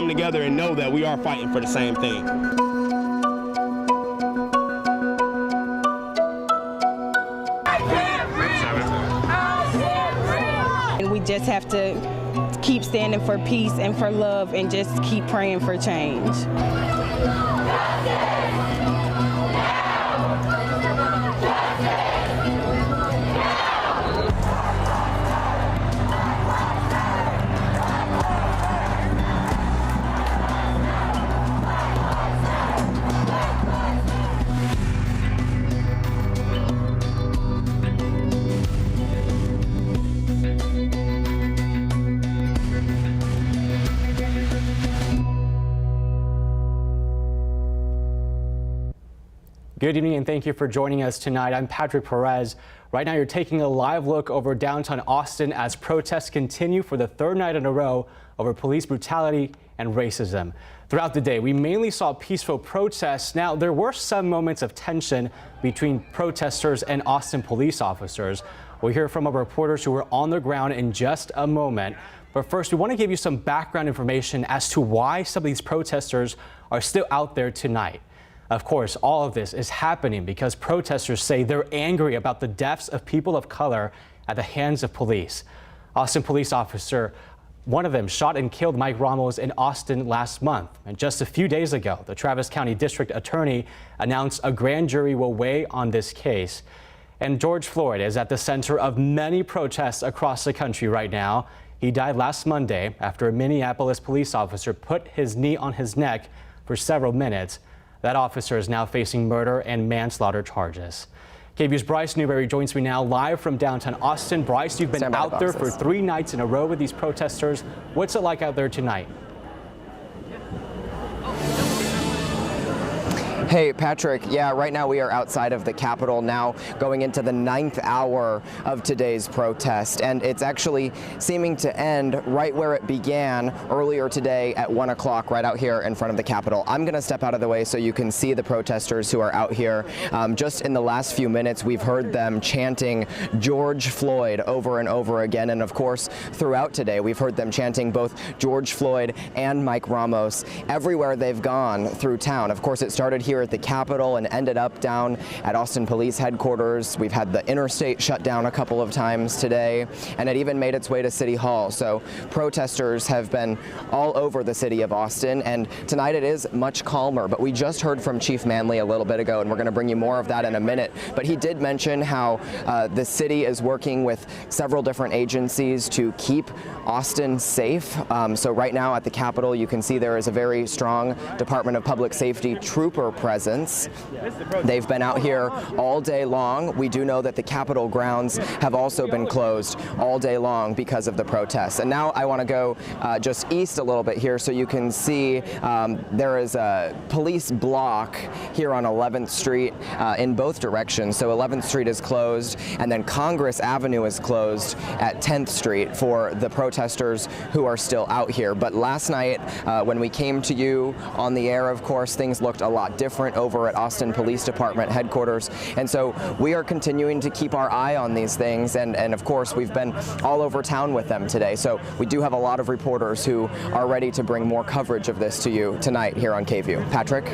together and know that we are fighting for the same thing. And we just have to keep standing for peace and for love and just keep praying for change. Good evening and thank you for joining us tonight. I'm Patrick Perez. Right now you're taking a live look over downtown Austin as protests continue for the third night in a row over police brutality and racism. Throughout the day, we mainly saw peaceful protests. Now, there were some moments of tension between protesters and Austin police officers. We'll hear from our reporters who were on the ground in just a moment. But first, we want to give you some background information as to why some of these protesters are still out there tonight. Of course, all of this is happening because protesters say they're angry about the deaths of people of color at the hands of police. Austin police officer, one of them shot and killed Mike Ramos in Austin last month. And just a few days ago, the Travis County District Attorney announced a grand jury will weigh on this case. And George Floyd is at the center of many protests across the country right now. He died last Monday after a Minneapolis police officer put his knee on his neck for several minutes. That officer is now facing murder and manslaughter charges. KVUE's Bryce Newberry joins me now live from downtown Austin. Bryce, you've been out there for 3 nights in a row with these protesters. What's it like out there tonight? Hey, Patrick. Yeah, right now we are outside of the Capitol now going into the 9th hour of today's protest. And it's actually seeming to end right where it began earlier today at 1 o'clock right out here in front of the Capitol. I'm going to step out of the way so you can see the protesters who are out here. Just in the last few minutes, we've heard them chanting George Floyd over and over again. And of course, throughout today, we've heard them chanting both George Floyd and Mike Ramos everywhere they've gone through town. Of course, it started here at the Capitol and ended up down at Austin Police Headquarters. We've had the interstate shut down a couple of times today, and it even made its way to City Hall. So protesters have been all over the city of Austin, and tonight it is much calmer. But we just heard from Chief Manley a little bit ago, and we're going to bring you more of that in a minute. But he did mention how the city is working with several different agencies to keep Austin safe. So right now at the Capitol, you can see there is a very strong Department of Public Safety trooper presence. They've been out here all day long. We do know that the Capitol grounds have also been closed all day long because of the protests. And now I want to go just east a little bit here so you can see there is a police block here on 11th Street in both directions. So 11th Street is closed, and then Congress Avenue is closed at 10th Street for the protesters who are still out here. But last night when we came to you on the air, of course, things looked a lot different over at Austin Police Department headquarters. And so we are continuing to keep our eye on these things. And of course, we've been all over town with them today. So we do have a lot of reporters who are ready to bring more coverage of this to you tonight here on KVUE. Patrick?